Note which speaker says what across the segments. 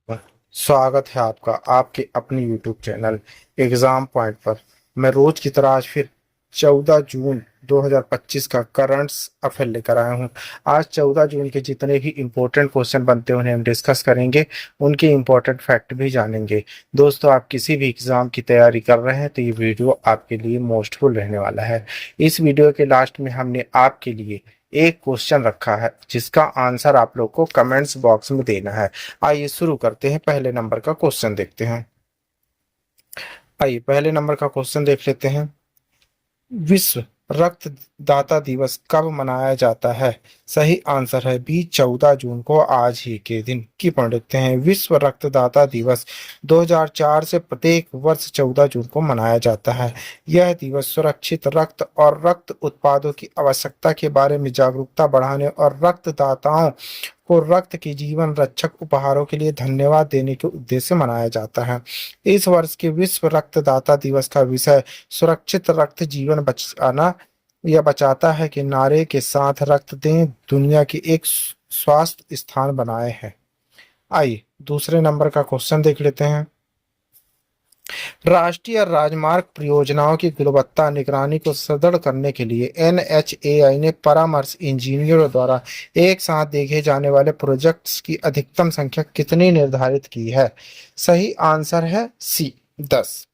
Speaker 1: स्वागत है आपका आपके अपने YouTube चैनल एग्जाम पॉइंट पर। मैं रोज की तरह आज फिर 14 जून 2025 का करंट्स अफेयर लेकर आया हूं। आज 14 जून के जितने भी इम्पोर्टेंट क्वेश्चन बनते हैं उन्हें हम डिस्कस करेंगे, उनके इम्पोर्टेंट फैक्ट भी जानेंगे। दोस्तों, आप किसी भी एग्जाम की तैयारी कर रहे हैं तो ये वीडियो आपके लिए मोस्टफुल रहने वाला है। इस वीडियो के लास्ट में हमने आपके लिए एक क्वेश्चन रखा है जिसका आंसर आप लोग को कमेंट्स बॉक्स में देना है। आइए शुरू करते हैं, पहले नंबर का क्वेश्चन देखते हैं। आइए पहले नंबर का क्वेश्चन देख लेते हैं। विश्व रक्तदाता दिवस कब मनाया जाता है? सही आंसर है बी, 14 जून को, आज ही के दिन। की पढ़ लेते हैं। विश्व रक्तदाता दिवस 2004 से प्रत्येक वर्ष 14 जून को मनाया जाता है। यह दिवस सुरक्षित रक्त और रक्त उत्पादों की आवश्यकता के बारे में जागरूकता बढ़ाने और रक्तदाताओं को रक्त के जीवन रक्षक उपहारों के लिए धन्यवाद देने के उद्देश्य से मनाया जाता है। इस वर्ष के विश्व रक्तदाता दिवस का विषय सुरक्षित रक्त जीवन बचाना या बचाता है के नारे के साथ रक्त दें दुनिया की एक स्वास्थ्य स्थान बनाए है। आइए दूसरे नंबर का क्वेश्चन देख लेते हैं। राष्ट्रीय राजमार्ग परियोजनाओं की गुणवत्ता निगरानी को सुदृढ़ करने के लिए एनएचएआई ने परामर्श इंजीनियरों द्वारा एक साथ देखे जाने वाले प्रोजेक्ट्स की अधिकतम संख्या कितनी निर्धारित की है? सही आंसर है सी, 10।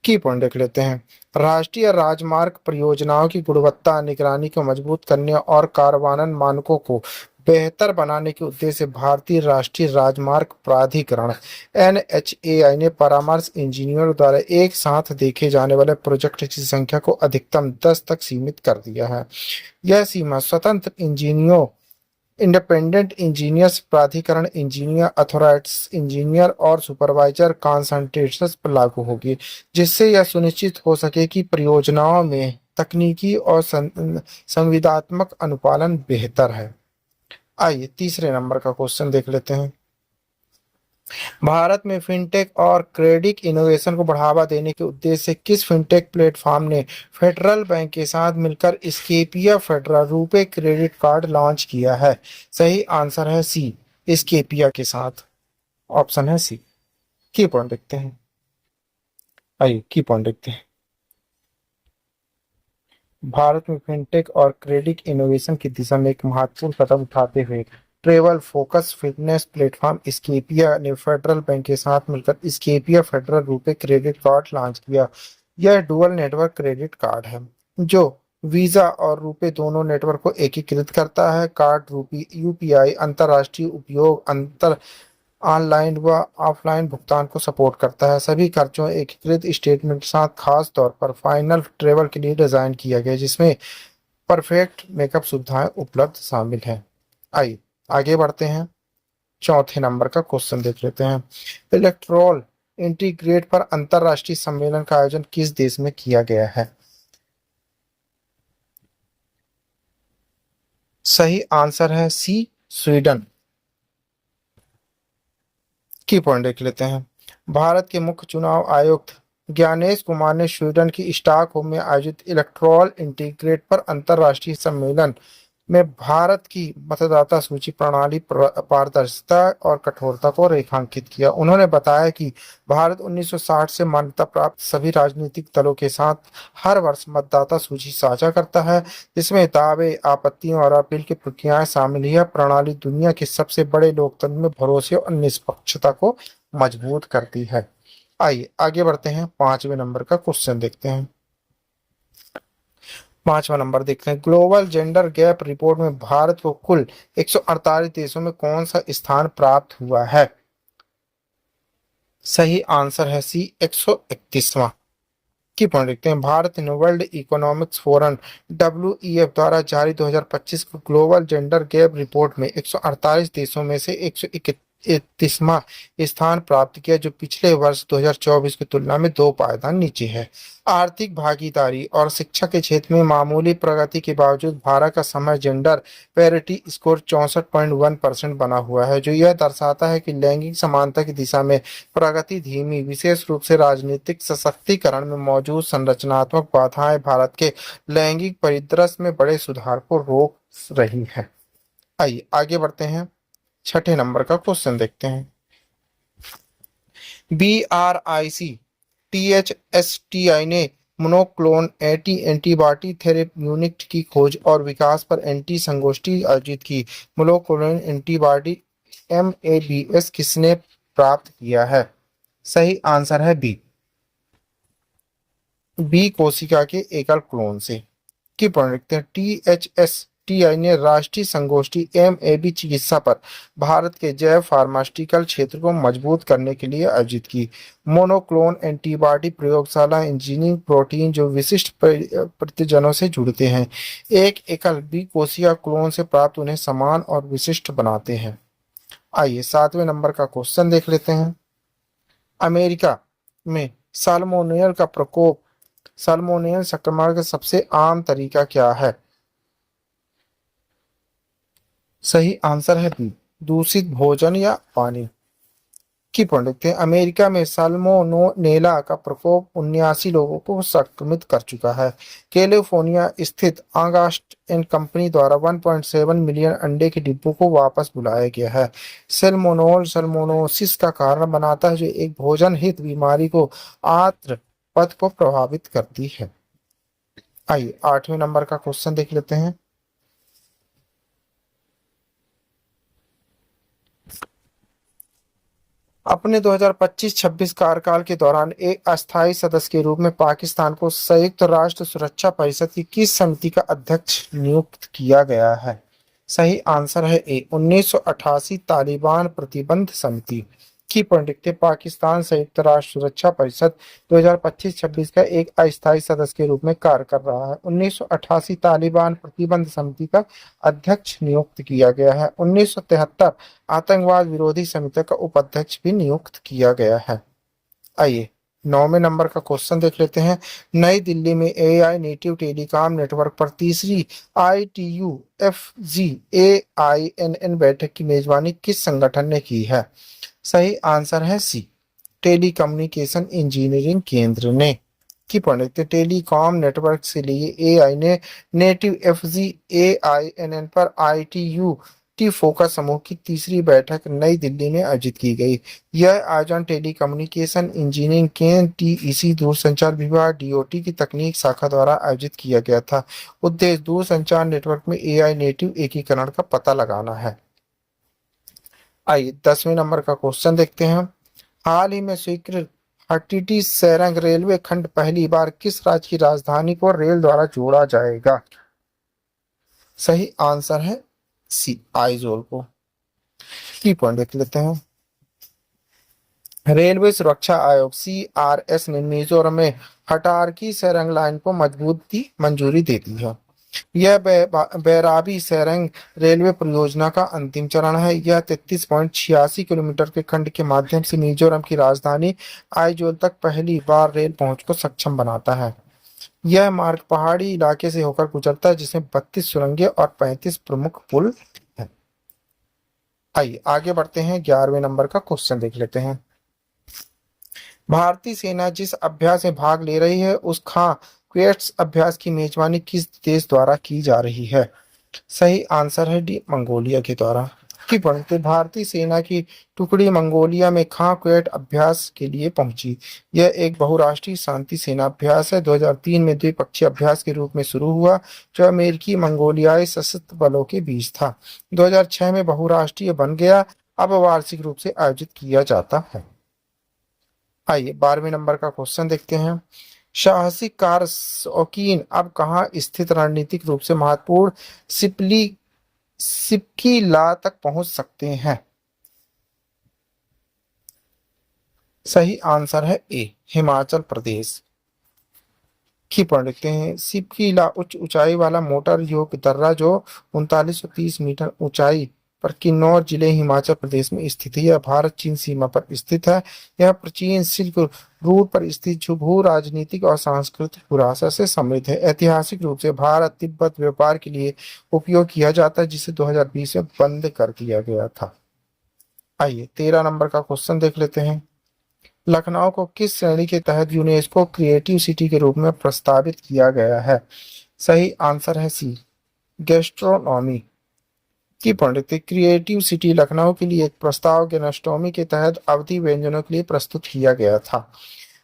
Speaker 1: की पॉइंट देख लेते हैं। राष्ट्रीय राजमार्ग परियोजनाओं की गुणवत्ता निगरानी को मजबूत करने और कार्यान्वयन मानकों को बेहतर बनाने के उद्देश्य से भारतीय राष्ट्रीय राजमार्ग प्राधिकरण एनएचएआई ने परामर्श इंजीनियरों द्वारा एक साथ देखे जाने वाले प्रोजेक्ट की संख्या को अधिकतम 10 तक सीमित कर दिया है। यह सीमा स्वतंत्र इंजीनियरों, इंडिपेंडेंट इंजीनियर्स, प्राधिकरण इंजीनियर, अथॉराइट्स इंजीनियर और सुपरवाइजर कंसल्टेंट्स पर लागू होगी, जिससे यह सुनिश्चित हो सके कि परियोजनाओं में तकनीकी और संविदात्मक अनुपालन बेहतर है। आइए तीसरे नंबर का क्वेश्चन देख लेते हैं। भारत में फिनटेक और क्रेडिट इनोवेशन को बढ़ावा देने के उद्देश्य से किस फिनटेक प्लेटफॉर्म ने फेडरल बैंक के साथ मिलकर Scapia Federal RuPay credit card launch किया है? सही आंसर है सी, स्केपिया के साथ। ऑप्शन है सी। की पॉइंट देखते हैं। आइए की पॉइंट देखते हैं। भारत में फिनटेक और क्रेडिट इनोवेशन की दिशा में एक महत्वपूर्ण कदम उठाते हुए travel focus fitness platform Scapia ने फेडरल बैंक के साथ मिलकर Scapia Federal RuPay credit card launch किया। यह डुअल नेटवर्क क्रेडिट कार्ड है जो वीजा और रुपे दोनों नेटवर्क को एकीकृत करता है। कार्ड रूपी यूपीआई अंतर्राष्ट्रीय उपयोग, अंतर ऑनलाइन व ऑफलाइन भुगतान को सपोर्ट करता है। सभी खर्चों एकीकृत स्टेटमेंट के साथ खास तौर पर फाइनल ट्रेवल के लिए डिजाइन किया गया, जिसमें परफेक्ट मेकअप सुविधाएं उपलब्ध शामिल है। आइए आगे बढ़ते हैं, चौथे नंबर का क्वेश्चन देख लेते हैं। इलेक्ट्रोल इंटीग्रेट पर अंतरराष्ट्रीय सम्मेलन का आयोजन किस देश में किया गया है? सही आंसर है सी, स्वीडन। की पॉइंट देख लेते हैं। भारत के मुख्य चुनाव आयुक्त ज्ञानेश कुमार ने स्वीडन की स्टॉकहोम में आयोजित इलेक्टोरल इंटीग्रेट पर अंतर्राष्ट्रीय सम्मेलन में भारत की मतदाता सूची प्रणाली पारदर्शिता और कठोरता को रेखांकित किया। उन्होंने बताया कि भारत 1960 से मान्यता प्राप्त सभी राजनीतिक दलों के साथ हर वर्ष मतदाता सूची साझा करता है, जिसमें दावे, आपत्तियों और अपील की प्रक्रियाएं शामिल है। प्रणाली दुनिया के सबसे बड़े लोकतंत्र में भरोसे और निष्पक्षता को मजबूत करती है। आइए आगे बढ़ते हैं, पांचवें नंबर का क्वेश्चन देखते हैं। पांचवा नंबर देखते हैं। ग्लोबल जेंडर गैप रिपोर्ट में भारत को कुल 148 देशों में कौन सा स्थान प्राप्त हुआ है? सही आंसर है सी, 131वां। की पॉइंट देखते हैं। भारत ने वर्ल्ड इकोनॉमिक्स फोरम डब्ल्यूईएफ द्वारा जारी 2025 को ग्लोबल जेंडर गैप रिपोर्ट में 148 देशों में से 131वां स्थान प्राप्त किया, जो पिछले वर्ष 2024 की तुलना में 2 पायदान नीचे है। आर्थिक भागीदारी और शिक्षा के क्षेत्र में मामूली प्रगति के बावजूद भारत का समय जेंडर पैरिटी स्कोर 64.1% बना हुआ है, जो यह दर्शाता है कि लैंगिक समानता की दिशा में प्रगति धीमी, विशेष रूप से राजनीतिक सशक्तिकरण में मौजूद संरचनात्मक बाधाएं भारत के लैंगिक परिदृश्य में बड़े सुधार को रोक रही है। आइए आगे बढ़ते हैं, छठे नंबर का क्वेश्चन देखते हैं। BRICTHSTI ने मोनोक्लोन एंटीबॉडी थेरेप्यूटिक की खोज और विकास पर एंटी संगोष्ठी आयोजित की। मोनोक्लोनल एंटीबॉडी MABS किसने प्राप्त किया है? सही आंसर है बी कोशिका के एकल क्लोन से। की पढ़ लिखते हैं। THSTI ने राष्ट्रीय संगोष्ठी MAB चिकित्सा पर भारत के जैव फार्मास्यूटिकल क्षेत्र को मजबूत करने के लिए आयोजित की। मोनोक्लोन एंटीबॉडी प्रयोगशाला इंजीनियरिंग प्रोटीन जो विशिष्ट प्रयोजनों से जुड़ते हैं एक एकल बी कोशिका क्लोन से प्राप्त उन्हें समान और विशिष्ट बनाते हैं। आइए 7वें नंबर का क्वेश्चन देख लेते हैं। अमेरिका में साल्मोनेल संक्रमण का सबसे आम तरीका क्या है? सही आंसर है बी, दूषित भोजन या पानी। की पढ़ लिखते हैं। अमेरिका में साल्मोनेला का प्रकोप 79 लोगों को संक्रमित कर चुका है। कैलिफोर्निया स्थित ऑगस्ट एंड कंपनी द्वारा 1.7 मिलियन अंडे के डिब्बों को वापस बुलाया गया है। सैल्मोनोसिस का कारण बनाता है जो एक भोजन हित बीमारी को आंत्र पथ को प्रभावित करती है। आइए 8वें नंबर का क्वेश्चन देख लेते हैं। अपने 2025-26 कार्यकाल के दौरान एक अस्थायी सदस्य के रूप में पाकिस्तान को संयुक्त राष्ट्र सुरक्षा परिषद की किस समिति का अध्यक्ष नियुक्त किया गया है? सही आंसर है ए, 1988 तालिबान प्रतिबंध समिति। की पंडित पाकिस्तान संयुक्त राष्ट्र सुरक्षा परिषद 2025-26 का एक अस्थायी सदस्य के रूप में कार्य कर रहा है। 1988 तालिबान प्रतिबंध समिति का अध्यक्ष नियुक्त किया गया है। 1973 आतंकवाद विरोधी समिति का उपाध्यक्ष भी नियुक्त किया गया है। आइए 9वें नंबर का क्वेश्चन देख लेते हैं। नई दिल्ली में AI नेटिव टेलीकॉम नेटवर्क पर तीसरी ITU-FZAINN बैठक की मेजबानी किस संगठन ने की है? सही आंसर है सी, टेलीकम्युनिकेशन इंजीनियरिंग केंद्र ने। की पढ़ते टेलीकॉम नेटवर्क से लिए AI ने नेटिव FZAINN पर ITU फोकस समूह की तीसरी बैठक नई दिल्ली में आयोजित की गई। यह आयोजन टेलीकम्युनिकेशन इंजीनियरिंग केंद्र TEC दूरसंचार विभाग DOT की तकनीक शाखा द्वारा आयोजित किया गया था। उद्देश्य दूरसंचार नेटवर्क में AI नेटिव एकीकरण का पता लगाना है। आइए 10वें नंबर का क्वेश्चन देखते हैं। हाल ही में स्वीकृत हटीटी सेरंग रेलवे खंड पहली बार किस राज्य की राजधानी को रेल द्वारा जोड़ा जाएगा? सही आंसर है सी, आइजोल को। की पॉइंट देख लेते हैं। रेलवे सुरक्षा आयोग CRS ने मिजोरम में हटारकी सेरंग लाइन को मजबूती मंजूरी दे दी है। यह बैराबी सेरंग रेलवे परियोजना का अंतिम चरण है। यह 33.86 किलोमीटर के खंड के माध्यम से मिजोरम की राजधानी आइजोल तक पहली बार रेल पहुंच को सक्षम बनाता है। यह मार्ग पहाड़ी इलाके से होकर गुजरता है जिसमें 32 सुरंगें और 35 प्रमुख पुल हैं। आइए आगे बढ़ते हैं। 11वें नंबर का क्वेश्चन देख लेते हैं। भारतीय सेना जिस अभ्यास में भाग ले रही है उस क्वेट्स अभ्यास की मेजबानी किस देश द्वारा की जा रही है? सही आंसर है डी, मंगोलिया के द्वारा। की पढ़ते भारतीय सेना की टुकड़ी मंगोलिया में क्वेट अभ्यास के लिए पहुंची। यह एक बहुराष्ट्रीय शांति सेना अभ्यास है। 2003 में द्विपक्षीय अभ्यास के रूप में शुरू हुआ जो अमेरिकी मंगोलियाई सशस्त्र बलों के बीच था। 2006 में बहुराष्ट्रीय बन गया। अब वार्षिक रूप से आयोजित किया जाता है। आइए 12वें नंबर का क्वेश्चन देखते हैं। साहसिक कार शौकीन अब कहाँ स्थित रणनीतिक रूप से महत्वपूर्ण सिपकीला तक पहुंच सकते हैं? सही आंसर है ए, हिमाचल प्रदेश। की पढ़ लिखते हैं। सिपकीला उच्च ऊंचाई वाला मोटर योग दर्रा जो 3930 मीटर ऊंचाई पर किन्नौर जिले हिमाचल प्रदेश में स्थित है। यह भारत चीन सीमा पर स्थित है। यह प्राचीन सिल्क रूट पर स्थित जो भू राजनीतिक और सांस्कृतिक विरासत से समृद्ध है। ऐतिहासिक रूप से भारत तिब्बत व्यापार के लिए उपयोग किया जाता है जिसे 2020 में बंद कर दिया गया था। आइए 13 नंबर का क्वेश्चन देख लेते हैं। लखनऊ को किस श्रेणी के तहत यूनेस्को क्रिएटिव सिटी के रूप में प्रस्तावित किया गया है? सही आंसर है सी, गैस्ट्रोनॉमी। की पंडित क्रिएटिव सिटी लखनऊ के लिए एक प्रस्ताव गेनोस्टोमी के तहत अवधि व्यंजनों के लिए प्रस्तुत किया गया था।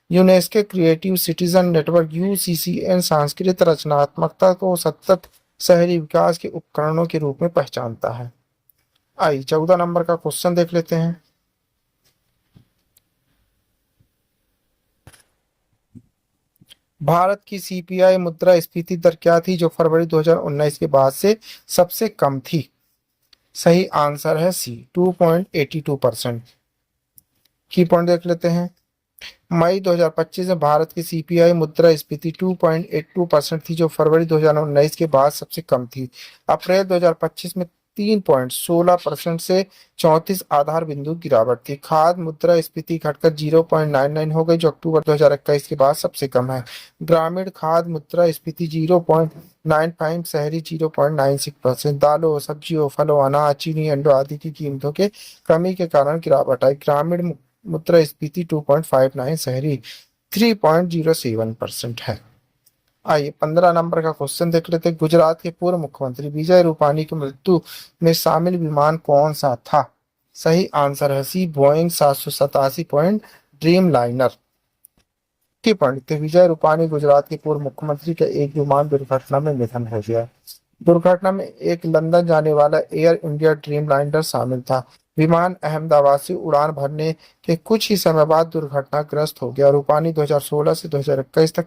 Speaker 1: यूनेस्को क्रिएटिव सिटीजन नेटवर्क यूसीसीएन सांस्कृतिक रचनात्मकता को सतत शहरी विकास के उपकरणों के रूप में पहचानता है। आइए 14 नंबर का क्वेश्चन देख लेते हैं। भारत की सीपीआई मुद्रास्फीति दर क्या थी जो फरवरी 2019 के बाद से सबसे कम थी? सही आंसर है सी 2.82%। की पॉइंट देख लेते हैं। मई 2025 में भारत की सीपीआई मुद्रास्फीति 2.82% थी जो फरवरी 2019 के बाद सबसे कम थी। अप्रैल 2025 में 3.16% से 34 आधार बिंदु गिरावट थी। खाद्य मुद्रास्फीति घटकर 0.99 हो गई जो अक्टूबर 2021 के बाद सबसे कम है। ग्रामीण खाद्य मुद्रास्फीति 0.95, शहरी 0.96%। दालों, सब्जियों, फलों, अनाज, चीनी, अंडों आदि की कीमतों के कमी के कारण गिरावट आई। ग्रामीण मुद्रास्फीति 2.59, शहरी 3.07% है। आइए 15 नंबर का क्वेश्चन देख लेते हैं। गुजरात के पूर्व मुख्यमंत्री विजय रूपानी की मृत्यु में शामिल विमान कौन सा था? सही आंसर है सी बोइंग 787 ड्रीम लाइनर। की पंडित विजय रूपानी गुजरात के पूर्व मुख्यमंत्री का एक विमान दुर्घटना में निधन हो गया। दुर्घटना में एक लंदन जाने वाला एयर इंडिया ड्रीम लाइनर शामिल था। विमान अहमदाबाद से उड़ान भरने के कुछ ही समय बाद दुर्घटनाग्रस्त हो गया। रूपानी 2016 से 2021 तक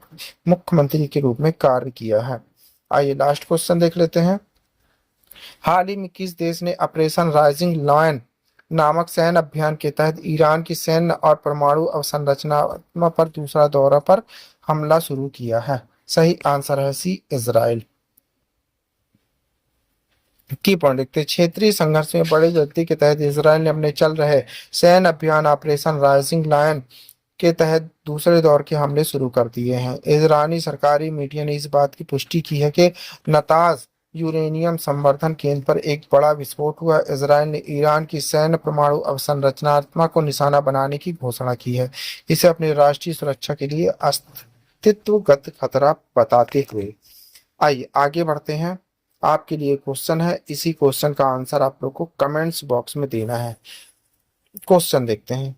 Speaker 1: मुख्यमंत्री के रूप में कार्य किया है। आइए लास्ट क्वेश्चन देख लेते हैं। हाल ही में किस देश ने ऑपरेशन राइजिंग लायन नामक सैन्य अभियान के तहत ईरान की सैन्य और परमाणु अवसंरचना पर दूसरा दौरा पर हमला शुरू किया है? सही आंसर है सी इजराइल। की पंडित क्षेत्रीय संघर्ष में बड़े जल्दी के तहत इजराइल ने अपने चल रहे सैन्य अभियान ऑपरेशन राइजिंग लायन के तहत दूसरे दौर के हमले शुरू कर दिए हैं। इजरायली सरकारी मीडिया ने इस बात की पुष्टि की है कि नताज यूरेनियम संवर्धन केंद्र पर एक बड़ा विस्फोट हुआ। इजराइल ने ईरान की सैन्य परमाणु अवसंरचना को निशाना बनाने की घोषणा की है, इसे अपनी राष्ट्रीय सुरक्षा के लिए अस्तित्वगत खतरा बताते हुए। आइए आगे बढ़ते हैं। आपके लिए क्वेश्चन है, इसी क्वेश्चन का आंसर आप लोग को कमेंट्स बॉक्स में देना है। क्वेश्चन देखते हैं।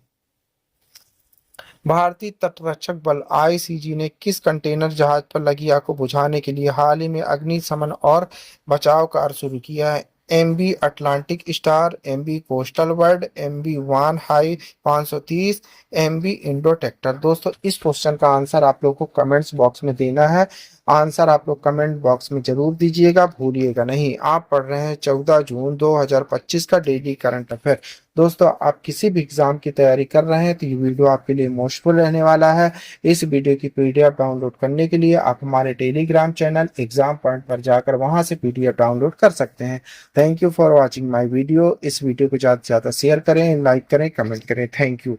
Speaker 1: भारतीय तटरक्षक बल आईसीजी ने किस कंटेनर जहाज पर लगी आग को बुझाने के लिए हाल ही में अग्निशमन और बचाव कार्य शुरू किया है? MB Atlantic Star, MB Coastal World, MB Van High 530, MB इंडोटेक्टर। दोस्तों इस क्वेश्चन का आंसर आप लोग को कमेंट्स बॉक्स में देना है। आंसर आप लोग कमेंट बॉक्स में जरूर दीजिएगा, भूलिएगा नहीं। आप पढ़ रहे हैं 14 जून 2025 का डेली करंट अफेयर। दोस्तों आप किसी भी एग्जाम की तैयारी कर रहे हैं तो ये वीडियो आपके लिए मोस्टफुल रहने वाला है। इस वीडियो की पीडीएफ डाउनलोड करने के लिए आप हमारे टेलीग्राम चैनल एग्जाम पॉइंट पर जाकर वहां से पीडीएफ डाउनलोड कर सकते हैं। Thank you for watching my video. इस वीडियो को ज़्यादा से ज़्यादा शेयर करें, लाइक करें, कमेंट करें। Thank you.